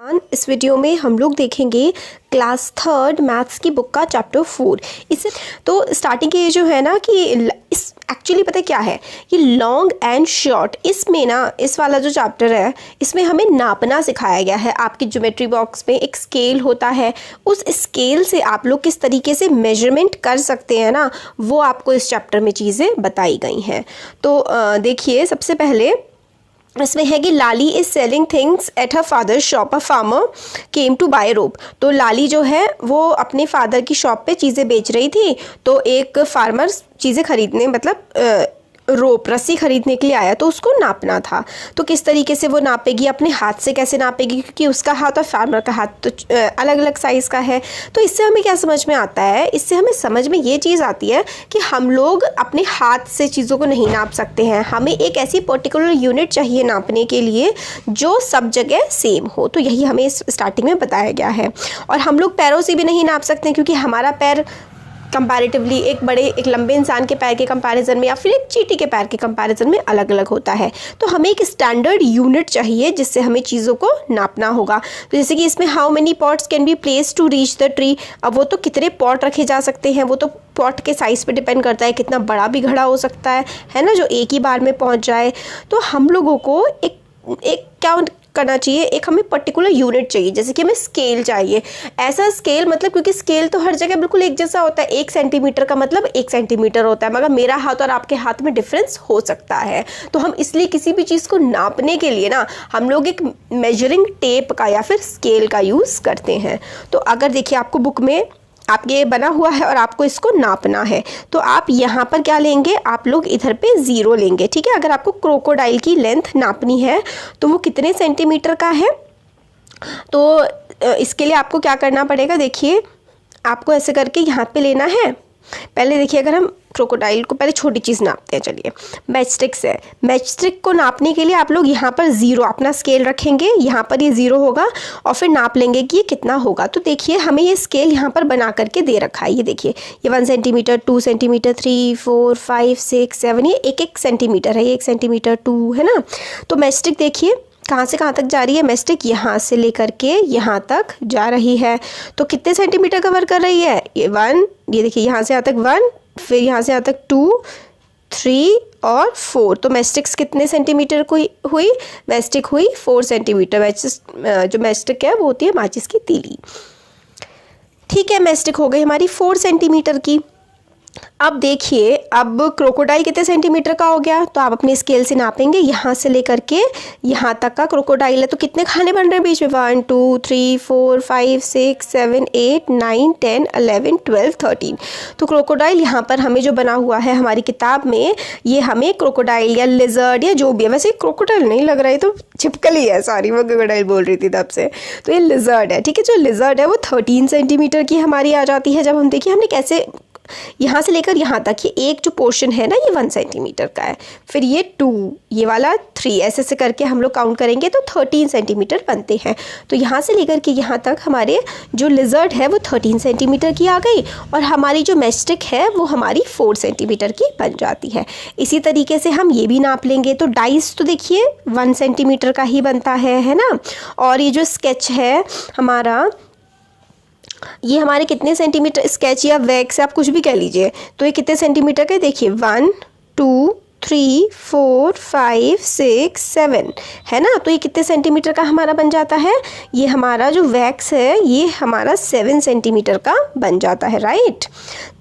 हाँ, इस वीडियो में हम लोग देखेंगे क्लास थर्ड मैथ्स की बुक का चैप्टर 4। इससे तो स्टार्टिंग के ये जो है ना कि इस एक्चुअली पता है क्या है, ये लॉन्ग एंड शॉर्ट, इसमें ना इस वाला जो चैप्टर है इसमें हमें नापना सिखाया गया है। आपकी ज्योमेट्री बॉक्स में एक स्केल होता है, उस स्केल से आप लोग किस तरीके से मेजरमेंट कर सकते हैं ना, वो आपको इस चैप्टर में चीज़ें बताई गई हैं। तो देखिए, सबसे पहले इसमें है कि Lali is selling things at her father shop. A farmer came to buy rope. तो लाली जो है वो अपने फादर की शॉप पे चीज़ें बेच रही थी। तो एक फार्मर चीज़ें खरीदने मतलब रोप रस्सी खरीदने के लिए आया, तो उसको नापना था। तो किस तरीके से वो नापेगी, अपने हाथ से कैसे नापेगी, क्योंकि उसका हाथ और फार्मर का हाथ तो अलग अलग साइज़ का है। तो इससे हमें क्या समझ में आता है, इससे हमें समझ में ये चीज़ आती है कि हम लोग अपने हाथ से चीज़ों को नहीं नाप सकते हैं। हमें एक ऐसी पर्टिकुलर यूनिट चाहिए नापने के लिए जो सब जगह सेम हो। तो यही हमें स्टार्टिंग में बताया गया है। और हम लोग पैरों से भी नहीं नाप सकते, क्योंकि हमारा पैर कंपैरेटिवली एक लंबे इंसान के पैर के कंपैरिजन में या फिर एक चींटी के पैर के कंपैरिजन में अलग अलग होता है। तो हमें एक स्टैंडर्ड यूनिट चाहिए जिससे हमें चीज़ों को नापना होगा। तो जैसे कि इसमें how many pots can be place to reach the tree. अब वो तो कितने पॉट रखे जा सकते हैं, वो तो पॉट के साइज़ पे डिपेंड करता है। कितना बड़ा भी घड़ा हो सकता है ना, जो एक ही बार में पहुंच जाए। तो हम लोगों को एक क्या करना चाहिए, एक हमें पर्टिकुलर यूनिट चाहिए। जैसे कि हमें स्केल चाहिए, ऐसा स्केल मतलब, क्योंकि स्केल तो हर जगह बिल्कुल एक जैसा होता है। 1 सेंटीमीटर का मतलब 1 सेंटीमीटर होता है, मगर मेरा हाथ और आपके हाथ में डिफरेंस हो सकता है। तो हम इसलिए किसी भी चीज़ को नापने के लिए ना हम लोग एक मेजरिंग टेप का या फिर स्केल का यूज़ करते हैं। तो अगर देखिए आपको बुक में आपके ये बना हुआ है और आपको इसको नापना है, तो आप यहाँ पर क्या लेंगे, आप लोग इधर पे 0 लेंगे, ठीक है। अगर आपको क्रोकोडाइल की लेंथ नापनी है तो वो कितने सेंटीमीटर का है, तो इसके लिए आपको क्या करना पड़ेगा, देखिए आपको ऐसे करके यहाँ पे लेना है। पहले देखिए, अगर हम क्रोकोडाइल को पहले छोटी चीज़ नापते हैं, चलिए मैचस्टिक से। मैचस्टिक को नापने के लिए आप लोग यहाँ पर 0 अपना स्केल रखेंगे, यहाँ पर ये 0 होगा और फिर नाप लेंगे कि ये कितना होगा। तो देखिए हमें ये स्केल यहाँ पर बना करके दे रखा है। ये देखिए, ये 1 सेंटीमीटर, 2 सेंटीमीटर, 3, 4, 5, 6, 7, ये एक सेंटीमीटर है, ये 1 सेंटीमीटर 2 है ना। तो मैचस्टिक देखिए कहाँ से कहाँ तक जा रही है, मैचस्टिक यहाँ से लेकर के यहाँ तक जा रही है। तो कितने सेंटीमीटर कवर कर रही है, ये 1, ये देखिए यहाँ से यहाँ तक 1, फिर यहाँ से यहाँ तक 2, 3 और 4। तो मैचस्टिक्स कितने सेंटीमीटर को हुई, मैचस्टिक हुई 4 सेंटीमीटर। जो मैचस्टिक है वो होती है माचिस की तीली, ठीक है। मैचस्टिक हो गई हमारी 4 सेंटीमीटर की। अब देखिए, अब क्रोकोडाइल कितने सेंटीमीटर का हो गया, तो आप अपने स्केल से नापेंगे, यहाँ से लेकर के यहाँ तक का क्रोकोडाइल है। तो कितने खाने बन रहे हैं बीच में, 1, 2, 3, 4, 5, 6, 7, 8, 9, 10, 11, 12, 13। तो क्रोकोडाइल यहाँ पर हमें जो बना हुआ है हमारी किताब में, ये हमें क्रोकोडाइल या लिजर्ड या जो भी है, वैसे क्रोकोडाइल नहीं लग रहा है, तो छिपकली है, सॉरी मैं क्रोकोडाइल बोल रही थी तब से। तो ये लिजर्ड है, ठीक है। जो लिजर्ड है वो 13 सेंटीमीटर की हमारी आ जाती है। जब हम देखिए हमने कैसे यहाँ से लेकर यहाँ तक, ये एक जो पोर्शन है ना ये 1 सेंटीमीटर का है, फिर ये 2, ये वाला 3, ऐसे ऐसे करके हम लोग काउंट करेंगे तो 13 सेंटीमीटर बनते हैं। तो यहाँ से लेकर के यहाँ तक हमारे जो लिजर्ड है वो 13 सेंटीमीटर की आ गई, और हमारी जो मैचस्टिक है वो हमारी 4 सेंटीमीटर की बन जाती है। इसी तरीके से हम ये भी नाप लेंगे। तो डाइस तो देखिए 1 सेंटीमीटर का ही बनता है ना। और ये जो स्केच है हमारा, ये हमारे कितने सेंटीमीटर, स्केच या वैक्स आप कुछ भी कह लीजिए, तो ये कितने सेंटीमीटर का है, देखिए 1, 2, 3, 4, 5, 6, 7 है ना। तो ये कितने सेंटीमीटर का हमारा बन जाता है, ये हमारा जो वैक्स है ये हमारा 7 सेंटीमीटर का बन जाता है, राइट।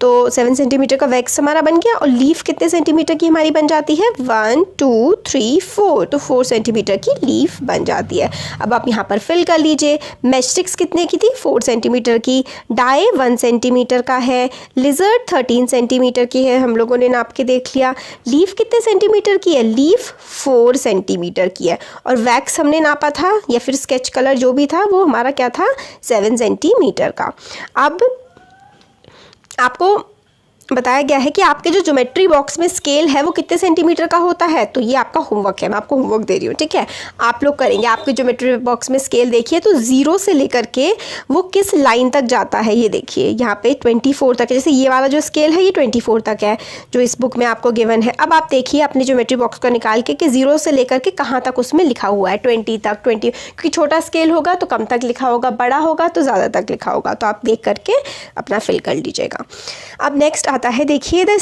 तो 7 सेंटीमीटर का वैक्स हमारा बन गया। और लीफ कितने सेंटीमीटर की हमारी बन जाती है, 1, 2, 3, 4, तो 4 सेंटीमीटर की लीफ बन जाती है। अब आप यहाँ पर फिल कर लीजिए, मैचस्टिक्स कितने की थी, 4 सेंटीमीटर की, डाई 1 सेंटीमीटर का है, लिजर्ड 13 सेंटीमीटर की है, हम लोगों ने नाप के देख लिया। लीफ कितने सेंटीमीटर की है, लीफ 4 सेंटीमीटर की है। और वैक्स हमने नापा था या फिर स्केच कलर जो भी था वो हमारा क्या था, 7 सेंटीमीटर का। अब आपको बताया गया है कि आपके जो ज्योमेट्री बॉक्स में स्केल है वो कितने सेंटीमीटर का होता है। तो ये आपका होमवर्क है, मैं आपको होमवर्क दे रही हूँ, ठीक है। आप लोग करेंगे, आपके ज्योमेट्री बॉक्स में स्केल देखिए तो 0 से लेकर के वो किस लाइन तक जाता है। ये देखिए यहाँ पे 24 तक है, जैसे ये वाला जो स्केल है ये 24 तक है जो इस बुक में आपको गिवन है। अब आप देखिए अपने ज्योमेट्री बॉक्स को निकाल के कि 0 से लेकर के कहाँ तक उसमें लिखा हुआ है, 20 तक। 20 क्योंकि छोटा स्केल होगा तो कम तक लिखा होगा, बड़ा होगा तो ज़्यादा तक लिखा होगा। तो आप देख करके अपना फिल कर लीजिएगा। अब नेक्स्ट आता है, देखिए the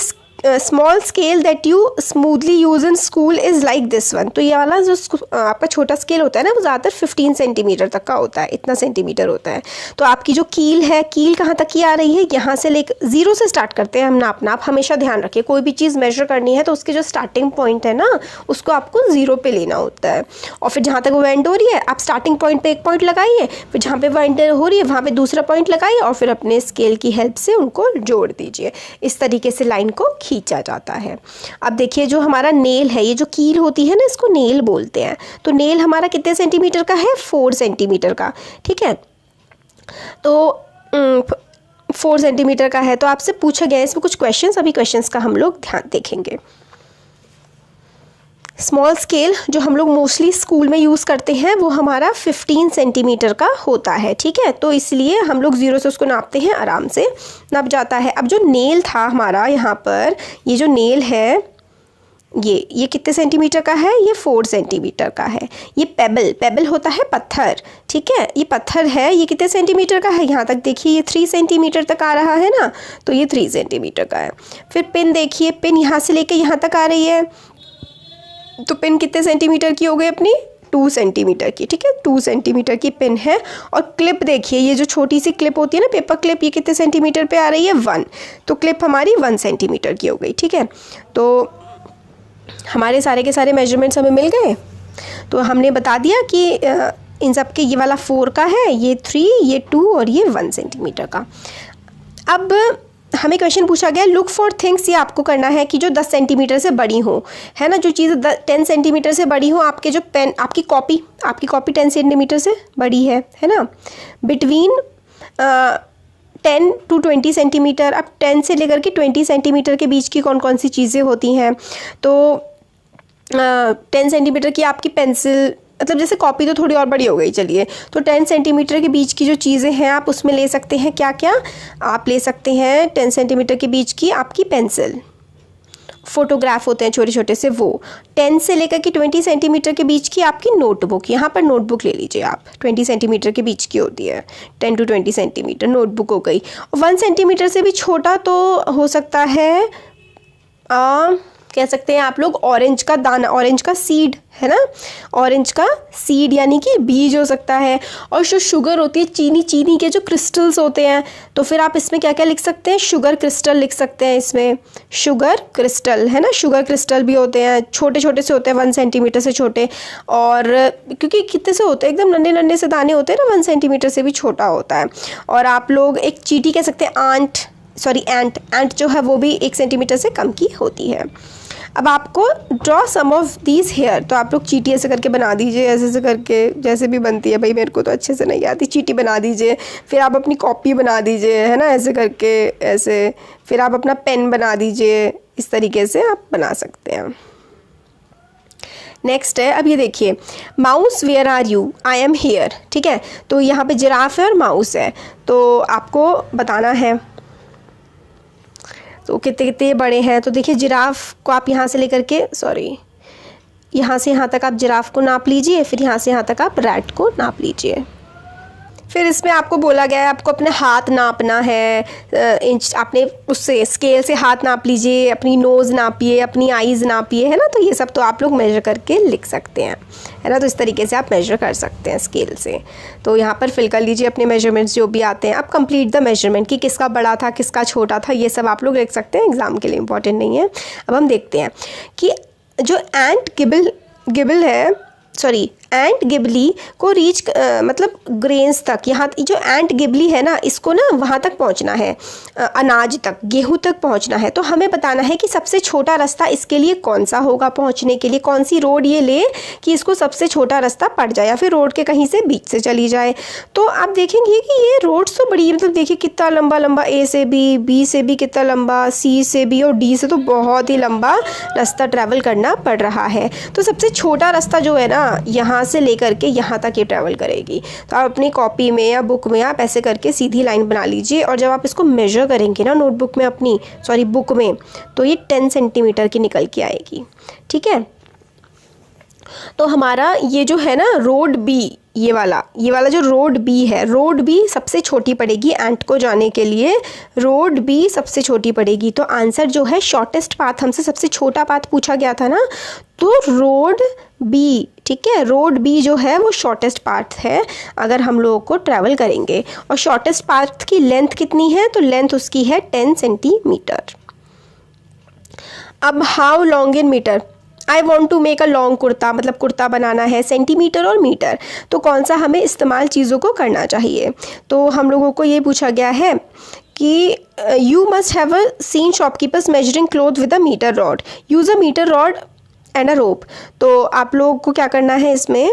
small scale that you smoothly use in school is like this one. तो ये वाला जो आपका छोटा स्केल होता है ना वो ज़्यादातर 15 सेंटीमीटर तक का होता है, इतना सेंटीमीटर होता है। तो आपकी जो कील है, कील कहाँ तक की आ रही है, यहाँ से लेकर 0 से स्टार्ट करते हैं हम नापना। आप हमेशा ध्यान रखिए कोई भी चीज़ मेजर करनी है तो उसकी जो स्टार्टिंग पॉइंट है ना उसको आपको 0 पे लेना होता है। और फिर जहाँ तक वो एंड हो रही है आप स्टार्टिंग पॉइंट पे एक पॉइंट लगाइए, फिर जहाँ पे वो एंड हो रही है वहाँ पे दूसरा पॉइंट लगाइए और फिर अपने स्केल की हेल्प से उनको जोड़ दीजिए। इस तरीके से लाइन को खींचा जाता है। अब देखिए जो हमारा नेल है, ये जो कील होती है ना इसको नेल बोलते हैं। तो नेल हमारा कितने सेंटीमीटर का है, 4 सेंटीमीटर का, ठीक है। तो 4 सेंटीमीटर का है। तो आपसे पूछा गया है इसमें कुछ क्वेश्चंस, अभी क्वेश्चंस का हम लोग ध्यान देखेंगे। स्मॉल स्केल जो हम लोग मोस्टली स्कूल में यूज़ करते हैं वो हमारा 15 सेंटीमीटर का होता है, ठीक है। तो इसलिए हम लोग 0 से उसको नापते हैं, आराम से नाप जाता है। अब जो नेल था हमारा यहाँ पर, ये जो नेल है ये कितने सेंटीमीटर का है, ये 4 सेंटीमीटर का है। ये पेबल होता है पत्थर, ठीक है। ये पत्थर है, ये कितने सेंटीमीटर का है, यहाँ तक देखिए ये 3 सेंटीमीटर तक आ रहा है ना, तो ये 3 सेंटीमीटर का है। फिर पिन देखिए, पिन यहाँ से लेके यहाँ तक आ रही है, तो पिन कितने सेंटीमीटर की हो गई अपनी, 2 सेंटीमीटर की, ठीक है। 2 सेंटीमीटर की पिन है। और क्लिप देखिए, ये जो छोटी सी क्लिप होती है ना पेपर क्लिप, ये कितने सेंटीमीटर पे आ रही है, 1। तो क्लिप हमारी 1 सेंटीमीटर की हो गई, ठीक है। तो हमारे सारे के सारे मेजरमेंट्स हमें मिल गए। तो हमने बता दिया कि इन सब के ये वाला 4 का है, ये 3, ये 2 और ये 1 सेंटीमीटर का। अब हमें क्वेश्चन पूछा गया लुक फॉर थिंग्स, ये आपको करना है कि जो 10 सेंटीमीटर से बड़ी हो, है ना। जो चीज़ 10 सेंटीमीटर से बड़ी हो, आपके जो पेन, आपकी कॉपी 10 सेंटीमीटर से बड़ी है ना। Between 10 to 20 centimetre. अब 10 से लेकर के 20 सेंटीमीटर के बीच की कौन कौन सी चीज़ें होती हैं। तो 10 सेंटीमीटर की आपकी पेंसिल, मतलब जैसे कॉपी तो थोड़ी और बड़ी हो गई, चलिए। तो 10 सेंटीमीटर के बीच की जो चीज़ें हैं आप उसमें ले सकते हैं, क्या क्या आप ले सकते हैं 10 सेंटीमीटर के बीच की आपकी पेंसिल, फोटोग्राफ होते हैं छोटे छोटे से वो। 10 से लेकर के 20 सेंटीमीटर के बीच की आपकी नोटबुक, यहाँ पर नोटबुक ले लीजिए आप, 20 सेंटीमीटर के बीच की होती है, 10 to 20 सेंटीमीटर नोटबुक हो गई। 1 सेंटीमीटर से भी छोटा तो हो सकता है, कह सकते हैं आप लोग ऑरेंज का दाना, ऑरेंज का सीड, है ना। ऑरेंज का सीड यानी कि बीज हो सकता है। और जो शुगर होती है, चीनी के जो क्रिस्टल्स होते हैं, तो फिर आप इसमें क्या क्या लिख सकते हैं, शुगर क्रिस्टल लिख सकते हैं इसमें, शुगर क्रिस्टल, है ना। शुगर क्रिस्टल भी होते हैं, छोटे छोटे से होते हैं, 1 सेंटीमीटर से छोटे। और क्योंकि कितने से होते हैं, एकदम नन्हे नन्हे से दाने होते हैं ना, 1 सेंटीमीटर से भी छोटा होता है। और आप लोग एक चींटी कह सकते हैं, एंट जो है वो भी 1 सेंटीमीटर से कम की होती है। अब आपको draw some of these here, तो आप लोग चींटी ऐसे करके बना दीजिए, ऐसे करके, जैसे भी बनती है, भाई मेरे को तो अच्छे से नहीं आती, चींटी बना दीजिए। फिर आप अपनी कॉपी बना दीजिए, है ना, ऐसे करके, ऐसे। फिर आप अपना पेन बना दीजिए, इस तरीके से आप बना सकते हैं। नेक्स्ट है, अब ये देखिए, mouse where are you, I am here, ठीक है। तो यहाँ पे जिराफ है और माउस है, तो आपको बताना है तो कितने कितने बड़े हैं। तो देखिए जिराफ को आप यहाँ से लेकर के, यहाँ से यहाँ तक आप जिराफ को नाप लीजिए, फिर यहाँ से यहाँ तक आप रैट को नाप लीजिए। फिर इसमें आपको बोला गया है आपको अपने हाथ नापना है, इंच, आपने उससे स्केल से हाथ नाप लीजिए, अपनी नोज़ नापिए, अपनी आईज़ नापिए, है ना। तो ये सब तो आप लोग मेजर करके लिख सकते हैं, है ना। तो इस तरीके से आप मेजर कर सकते हैं स्केल से। तो यहाँ पर फिल कर लीजिए अपने मेजरमेंट्स जो भी आते हैं। अब कंप्लीट द मेजरमेंट, कि किसका बड़ा था किसका छोटा था, ये सब आप लोग लिख सकते हैं, एग्ज़ाम के लिए इंपॉर्टेंट नहीं है। अब हम देखते हैं कि जो एंट गिबल है, सॉरी एंट गिबली को रीच मतलब ग्रेन्स तक, यहाँ जो एंट गिबली है ना, इसको ना वहाँ तक पहुँचना है, अनाज तक, गेहूँ तक पहुँचना है। तो हमें बताना है कि सबसे छोटा रास्ता इसके लिए कौन सा होगा पहुँचने के लिए, कौन सी रोड ये ले कि इसको सबसे छोटा रास्ता पड़ जाए, या फिर रोड के कहीं से बीच से चली जाए। तो आप देखेंगे कि ये रोड्स तो बड़ी, मतलब देखिए कितना लंबा लंबा, ए से बी से भी कितना लंबा, सी से बी और डी से तो बहुत ही लंबा रास्ता ट्रैवल करना पड़ रहा है। तो सबसे छोटा रास्ता जो है ना, यहाँ से लेकर के यहाँ तक ये ट्रैवल करेगी। तो आप अपनी कॉपी में या बुक में आप ऐसे करके सीधी लाइन बना लीजिए, और जब आप इसको मेजर करेंगे ना नोटबुक में अपनी, सॉरी बुक में, तो ये 10 सेंटीमीटर की निकल के आएगी। ठीक है, तो हमारा ये जो है ना रोड बी, ये वाला जो रोड बी है, रोड बी सबसे छोटी पड़ेगी एंट को जाने के लिए, रोड बी सबसे छोटी पड़ेगी। तो आंसर जो है शॉर्टेस्ट पाथ, हमसे सबसे छोटा पाथ पूछा गया था ना, तो रोड बी, ठीक है, रोड बी जो है वो शॉर्टेस्ट पाथ है अगर हम लोगों को ट्रैवल करेंगे। और शॉर्टेस्ट पाथ की लेंथ कितनी है, तो लेंथ उसकी है 10 सेंटीमीटर। अब how long in metre, I want to make a long kurta, मतलब कुर्ता बनाना है, सेंटीमीटर और मीटर, तो कौन सा हमें इस्तेमाल चीज़ों को करना चाहिए। तो हम लोगों को ये पूछा गया है कि you must have a seen shopkeepers measuring cloth with a metre rod, use a metre rod and a rope. तो आप लोगों को क्या करना है इसमें,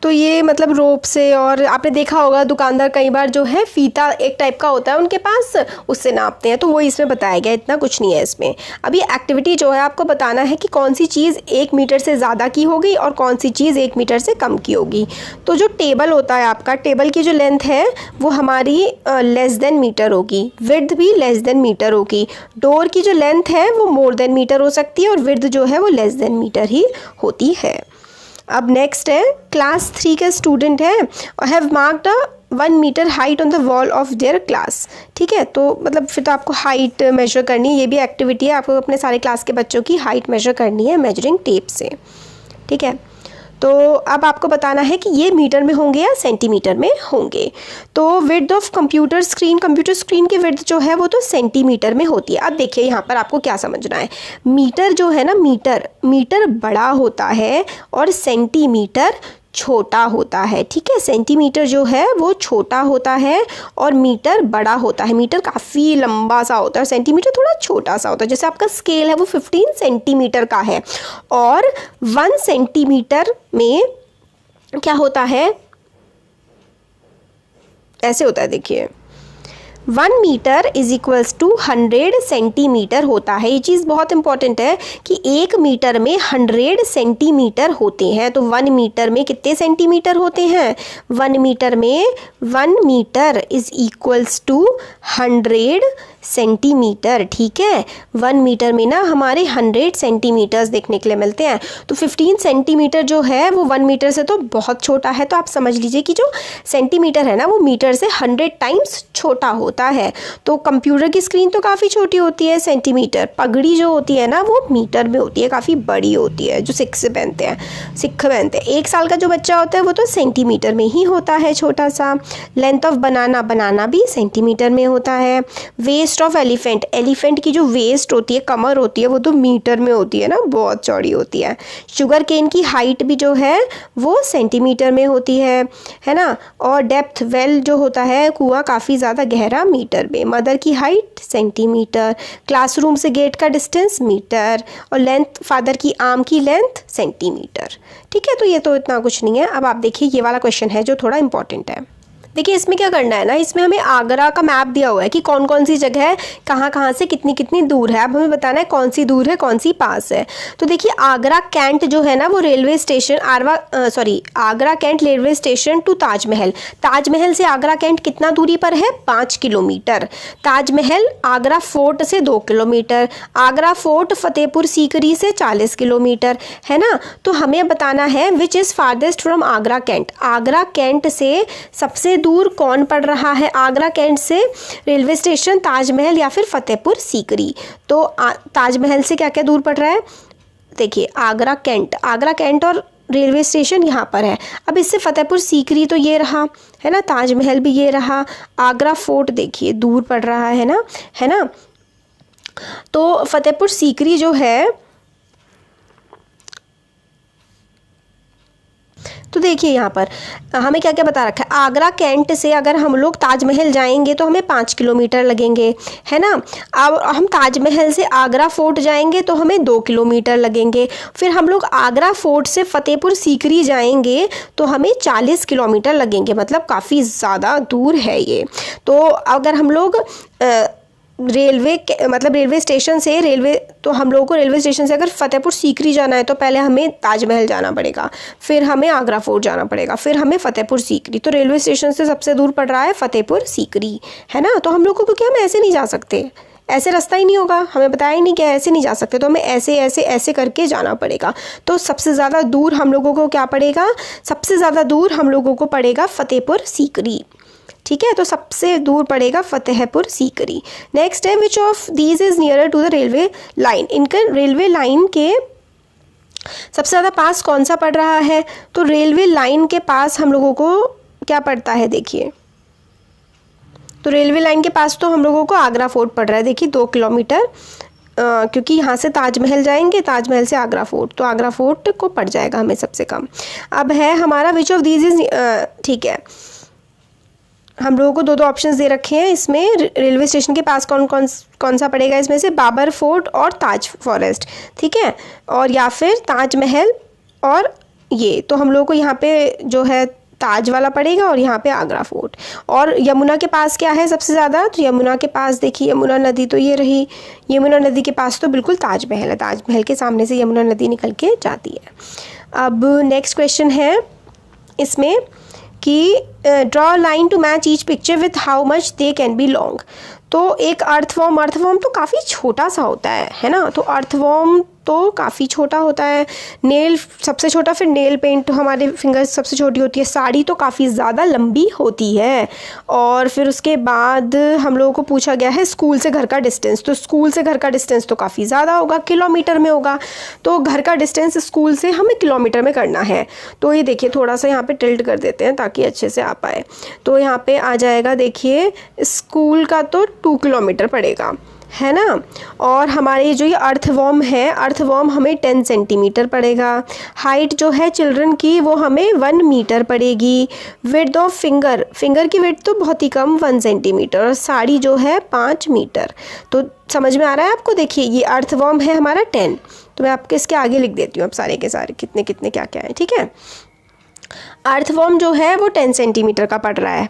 तो ये मतलब रोप से, और आपने देखा होगा दुकानदार कई बार जो है फीता एक टाइप का होता है उनके पास, उससे नापते हैं, तो वो इसमें बताया गया, इतना कुछ नहीं है इसमें। अभी एक्टिविटी जो है आपको बताना है कि कौन सी चीज़ 1 मीटर से ज़्यादा की होगी और कौन सी चीज़ 1 मीटर से कम की होगी। तो जो टेबल होता है आपका, टेबल की जो लेंथ है वो हमारी लेस देन मीटर होगी, विड्थ भी लेस देन मीटर होगी। डोर की जो लेंथ है वो मोर देन मीटर हो सकती है, और विड्थ जो है वो लेस देन मीटर ही होती है। अब नेक्स्ट है, क्लास 3 के स्टूडेंट हैं और have marked a 1 metre height on the wall of their class. ठीक है, तो मतलब फिर तो आपको हाइट मेजर करनी है, ये भी एक्टिविटी है, आपको अपने सारे क्लास के बच्चों की हाइट मेजर करनी है मेजरिंग टेप से। ठीक है, तो अब आपको बताना है कि ये मीटर में होंगे या सेंटीमीटर में होंगे। तो विड्थ ऑफ कंप्यूटर स्क्रीन की विड्थ जो है वो तो सेंटीमीटर में होती है। अब देखिए यहाँ पर आपको क्या समझना है, मीटर जो है ना, मीटर बड़ा होता है और सेंटीमीटर छोटा होता है। ठीक है, सेंटीमीटर जो है वो छोटा होता है और मीटर बड़ा होता है। मीटर काफ़ी लंबा सा होता है, सेंटीमीटर थोड़ा छोटा सा होता है। जैसे आपका स्केल है वो 15 सेंटीमीटर का है, और 1 सेंटीमीटर में क्या होता है, ऐसे होता है, देखिए 1 metre is equals to 100 centimetre होता है। ये चीज़ बहुत इंपॉर्टेंट है कि 1 मीटर में 100 सेंटीमीटर होते हैं। तो 1 मीटर में कितने सेंटीमीटर होते हैं, 1 मीटर में 1 metre is equals to 100 centimetre. ठीक है, 1 मीटर में ना हमारे 100 सेंटीमीटर्स देखने के लिए मिलते हैं। तो 15 सेंटीमीटर जो है वो 1 मीटर से तो बहुत छोटा है। तो आप समझ लीजिए कि जो सेंटीमीटर है ना वो मीटर से 100 टाइम्स छोटा होता है। तो कंप्यूटर की स्क्रीन तो काफ़ी छोटी होती है, सेंटीमीटर। पगड़ी जो होती है ना वो मीटर में होती है, काफ़ी बड़ी होती है, जो सिक्के पहनते हैं। 1 साल का जो बच्चा होता है वो तो सेंटीमीटर में ही होता है, छोटा सा। लेंथ ऑफ बनाना भी सेंटीमीटर में होता है। वेस्ट ऑफ एलिफेंट की जो वेस्ट होती है, कमर होती है, वो तो मीटर में होती है ना, बहुत चौड़ी होती है। शुगर केन की हाइट भी जो है वो सेंटीमीटर में होती है ना। और डेप्थ वेल जो होता है कुआं काफ़ी ज़्यादा गहरा, मीटर में। मदर की हाइट सेंटीमीटर, क्लासरूम से गेट का डिस्टेंस मीटर, और लेंथ फादर की आर्म की लेंथ सेंटीमीटर। ठीक है, तो ये तो इतना कुछ नहीं है। अब आप देखिए ये वाला क्वेश्चन है जो थोड़ा इंपॉर्टेंट है। देखिए इसमें क्या करना है ना, इसमें हमें आगरा का मैप दिया हुआ है कि कौन कौन सी जगह है, कहाँ से कितनी कितनी दूर है। अब हमें बताना है कौन सी दूर है कौन सी पास है। तो देखिए आगरा कैंट जो है ना वो railway station, Agra cantt railway station to Taj Mahal से आगरा कैंट कितना दूरी पर है, 5 किलोमीटर। ताजमहल आगरा फोर्ट से 2 किलोमीटर। आगरा फोर्ट फतेहपुर सीकरी से 40 किलोमीटर, है ना। तो हमें बताना है which is farthest from Agra cantt. Agra cantt से सबसे दूर कौन पड़ रहा है, आगरा कैंट से रेलवे स्टेशन, ताजमहल या फिर फतेहपुर सीकरी। तो ताजमहल से क्या क्या दूर पड़ रहा है, देखिए आगरा कैंट और रेलवे स्टेशन यहाँ पर है। अब इससे फतेहपुर सीकरी तो ये रहा, है ना, ताजमहल भी ये रहा, आगरा फोर्ट देखिए दूर पड़ रहा है ना। तो फतेहपुर सीकरी जो है तो देखिए यहाँ पर हमें क्या क्या बता रखा है। आगरा कैंट से अगर हम लोग ताजमहल जाएंगे तो हमें 5 किलोमीटर लगेंगे, है ना। अब हम ताजमहल से आगरा फोर्ट जाएंगे तो हमें 2 किलोमीटर लगेंगे। फिर हम लोग आगरा फोर्ट से फतेहपुर सीकरी जाएंगे तो हमें 40 किलोमीटर लगेंगे, मतलब काफ़ी ज़्यादा दूर है ये। तो अगर हम लोग रेलवे स्टेशन से हम लोगों को रेलवे स्टेशन से अगर फतेहपुर सीकरी जाना है तो पहले हमें ताजमहल जाना पड़ेगा, फिर हमें आगरा फोर्ट जाना पड़ेगा, फिर हमें फतेहपुर सीकरी। तो रेलवे स्टेशन से सबसे दूर पड़ रहा है फतेहपुर सीकरी, है ना। तो हम लोग को, क्योंकि हम ऐसे नहीं जा सकते, ऐसे रास्ता ही नहीं होगा, हमें बताया ही नहीं कि ऐसे नहीं जा सकते, तो हमें ऐसे ऐसे ऐसे करके जाना पड़ेगा। तो सबसे ज़्यादा दूर हम लोगों को क्या पड़ेगा, सबसे ज़्यादा दूर हम लोगों को पड़ेगा फतेहपुर सीकरी, ठीक है। तो सबसे दूर पड़ेगा फतेहपुर सीकरी। नेक्स्ट है which of these is nearer to the railway line. इनका रेलवे लाइन के सबसे ज़्यादा पास कौन सा पड़ रहा है, तो रेलवे लाइन के पास हम लोगों को क्या पड़ता है, देखिए। तो रेलवे लाइन के पास तो हम लोगों को आगरा फोर्ट पड़ रहा है, देखिए 2 किलोमीटर, क्योंकि यहाँ से ताजमहल जाएंगे, ताजमहल से आगरा फोर्ट, तो आगरा फोर्ट को पड़ जाएगा हमें सबसे कम। अब है हमारा विच ऑफ दीज इज, ठीक है, हम लोगों को दो ऑप्शंस दे रखे हैं इसमें। रेलवे स्टेशन के पास कौन सा पड़ेगा इसमें से, बाबर फोर्ट और ताज फॉरेस्ट, ठीक है, और या फिर ताजमहल और ये। तो हम लोगों को यहाँ पे जो है ताज वाला पड़ेगा और यहाँ पे आगरा फोर्ट। और यमुना के पास क्या है सबसे ज़्यादा, तो यमुना के पास देखिए यमुना नदी तो ये रही, यमुना नदी के पास तो बिल्कुल ताजमहल है, ताजमहल के सामने से यमुना नदी निकल के जाती है। अब नेक्स्ट क्वेश्चन है इसमें कि draw line to match each picture with how much they can be long. तो एक अर्थवॉर्म तो काफ़ी छोटा सा होता है ना। तो अर्थवॉर्म तो काफ़ी छोटा होता है, नेल सबसे छोटा, फिर नेल पेंट हमारे फिंगर्स सबसे छोटी होती है, साड़ी तो काफ़ी ज़्यादा लंबी होती है। और फिर उसके बाद हम लोगों को पूछा गया है स्कूल से घर का डिस्टेंस। तो स्कूल से घर का डिस्टेंस तो काफ़ी ज़्यादा होगा, किलोमीटर में होगा। तो घर का डिस्टेंस स्कूल से हमें किलोमीटर में करना है। तो ये देखिए थोड़ा सा यहाँ पे टिल्ट कर देते हैं ताकि अच्छे से आ पाए। तो यहाँ पे आ जाएगा, देखिए स्कूल का तो 2 किलोमीटर पड़ेगा, है ना। और हमारे जो ये अर्थवॉर्म है, अर्थवॉर्म हमें 10 सेंटीमीटर पड़ेगा। हाइट जो है चिल्ड्रन की वो हमें 1 मीटर पड़ेगी। विड्थ ऑफ फिंगर की विड्थ तो बहुत ही कम 1 सेंटीमीटर, और साड़ी जो है 5 मीटर। तो समझ में आ रहा है आपको। देखिए ये अर्थवॉर्म है हमारा 10, तो मैं आपके इसके आगे लिख देती हूँ अब सारे के सारे कितने कितने क्या क्या है, ठीक है। अर्थवॉर्म जो है वो 10 सेंटीमीटर का पड़ रहा है,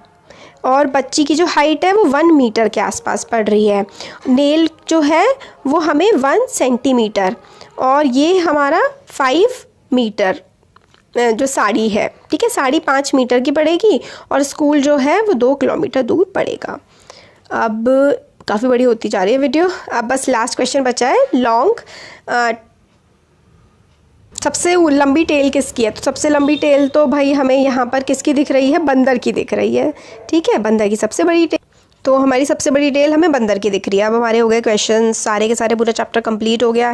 और बच्ची की जो हाइट है वो 1 मीटर के आसपास पड़ रही है। नेल जो है वो हमें 1 सेंटीमीटर, और ये हमारा 5 मीटर जो साड़ी है, ठीक है। साड़ी 5 मीटर की पड़ेगी, और स्कूल जो है वो 2 किलोमीटर दूर पड़ेगा। अब काफ़ी बड़ी होती जा रही है वीडियो। अब बस लास्ट क्वेश्चन बचा है, लॉन्ग सबसे लंबी टेल किसकी है। तो सबसे लंबी टेल तो भाई हमें यहाँ पर किसकी दिख रही है, बंदर की दिख रही है, ठीक है, बंदर की सबसे बड़ी टेल। तो हमारी सबसे बड़ी टेल हमें बंदर की दिख रही है। अब हमारे हो गए क्वेश्चन सारे के सारे, पूरा चैप्टर कंप्लीट हो गया है।